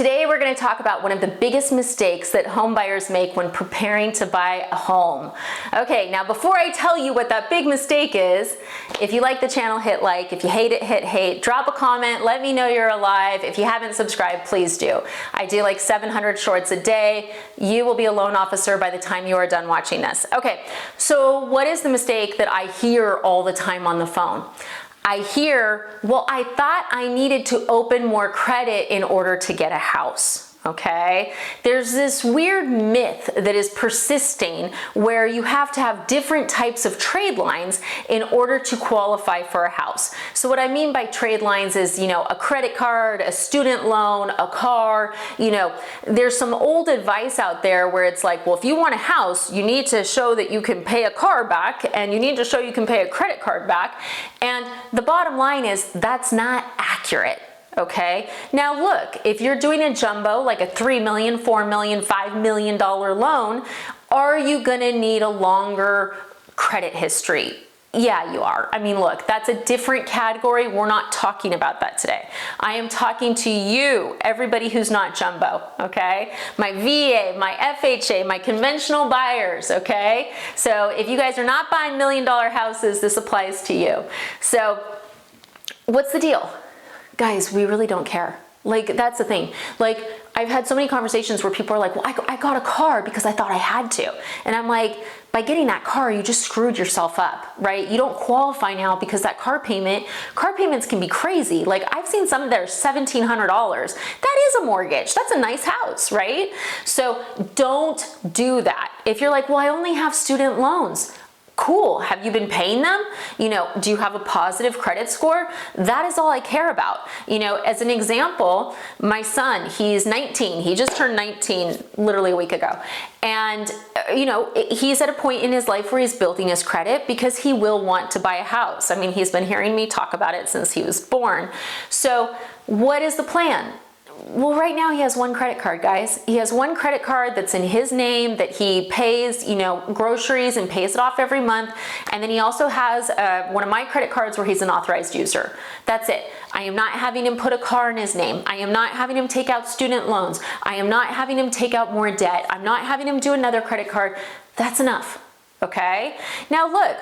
Today we're going to talk about one of the biggest mistakes that home buyers make when preparing to buy a home. Okay, now before I tell you what that big mistake is, if you like the channel, hit like. If you hate it, hit hate. Drop a comment, let me know you're alive. If you haven't subscribed, please do. I do like 700 shorts a day. You will be a loan officer by the time you are done watching this. Okay, so what is the mistake that I hear all the time on the phone? I hear, well, I thought I needed to open more credit in order to get a house. Okay, there's this weird myth that is persisting where you have to have different types of trade lines in order to qualify for a house. So what I mean by trade lines is, a credit card, a student loan, a car. There's some old advice out there where it's like, well, if you want a house, you need to show that you can pay a car back and you need to show you can pay a credit card back. And the bottom line is that's not accurate. Okay, now look, if you're doing a jumbo, like a $3 million, $4 million, $5 million loan, are you gonna need a longer credit history? Yeah, you are. I mean, look, that's a different category. We're not talking about that today. I am talking to you, everybody who's not jumbo, okay? My VA, my FHA, my conventional buyers, okay? So if you guys are not buying $1 million houses, this applies to you. So what's the deal? Guys, we really don't care. Like, that's the thing. Like, I've had so many conversations where people are like, well, I got a car because I thought I had to. And I'm like, by getting that car, you just screwed yourself up, right? You don't qualify now because that car payments can be crazy. Like, I've seen some that are $1,700. That is a mortgage. That's a nice house, right? So don't do that. If you're like, well, I only have student loans. Cool. Have you been paying them? Do you have a positive credit score? That is all I care about. As an example, my son, he's 19. He just turned 19 literally a week ago. And, he's at a point in his life where he's building his credit because he will want to buy a house. I mean, he's been hearing me talk about it since he was born. So what is the plan? Well, right now he has one credit card, guys. He has one credit card that's in his name that he pays, groceries and pays it off every month. And then he also has one of my credit cards where he's an authorized user. That's it. I am not having him put a car in his name. I am not having him take out student loans. I am not having him take out more debt. I'm not having him do another credit card. That's enough, okay? Now look.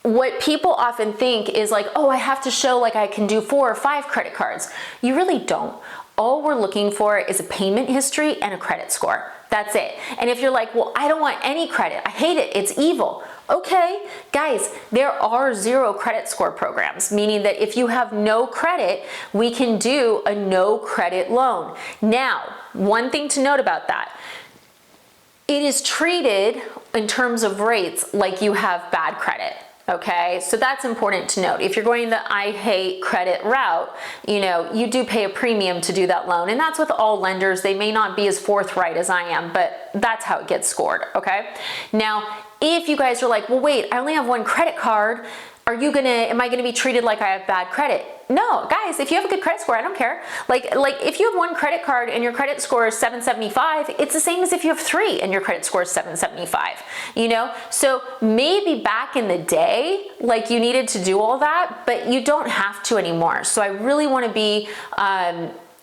What people often think is like, oh, I have to show like I can do 4 or 5 credit cards. You really don't. All we're looking for is a payment history and a credit score. That's it. And if you're like, well, I don't want any credit. I hate it. It's evil. Okay, guys, there are 0 credit score programs, meaning that if you have no credit, we can do a no credit loan. Now, one thing to note about that, it is treated in terms of rates like you have bad credit. Okay, so that's important to note. If you're going the I hate credit route, you do pay a premium to do that loan. And that's with all lenders. They may not be as forthright as I am, but that's how it gets scored, okay? Now, if you guys are like, well, wait, I only have one credit card. Am I gonna be treated like I have bad credit? No, guys, if you have a good credit score, I don't care. Like if you have one credit card and your credit score is 775, it's the same as if you have 3 and your credit score is 775, So maybe back in the day, like you needed to do all that, but you don't have to anymore. So I really wanna be,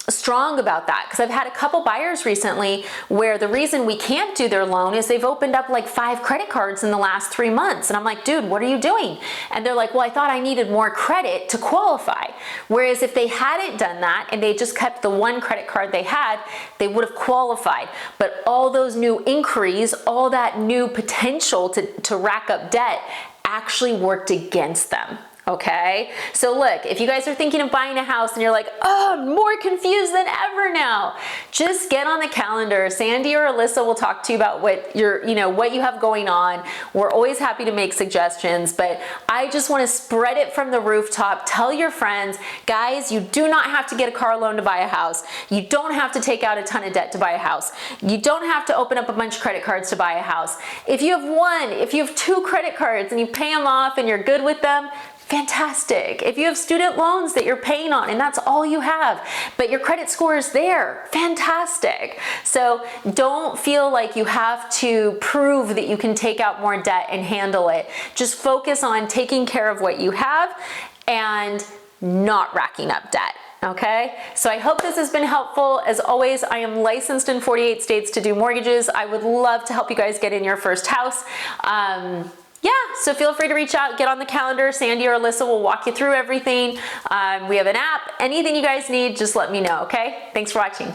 strong about that because I've had a couple buyers recently where the reason we can't do their loan is they've opened up like 5 credit cards in the last 3 months. And I'm like, dude, what are you doing? And they're like, well, I thought I needed more credit to qualify. Whereas if they hadn't done that and they just kept the one credit card they had, they would have qualified. But all those new inquiries, all that new potential to rack up debt actually worked against them. Okay, so look, if you guys are thinking of buying a house and you're like, oh, I'm more confused than ever now, just get on the calendar. Sandy or Alyssa will talk to you about what what you have going on. We're always happy to make suggestions, but I just want to spread it from the rooftop. Tell your friends, guys, you do not have to get a car loan to buy a house. You don't have to take out a ton of debt to buy a house. You don't have to open up a bunch of credit cards to buy a house. If you have 2 credit cards and you pay them off and you're good with them, fantastic. If you have student loans that you're paying on and that's all you have, but your credit score is there, fantastic. So don't feel like you have to prove that you can take out more debt and handle it. Just focus on taking care of what you have and not racking up debt. okay? So I hope this has been helpful. As always, I am licensed in 48 states to do mortgages. I would love to help you guys get in your first house. Yeah, so feel free to reach out, get on the calendar. Sandy or Alyssa will walk you through everything. We have an app. Anything you guys need, just let me know, okay? Thanks for watching.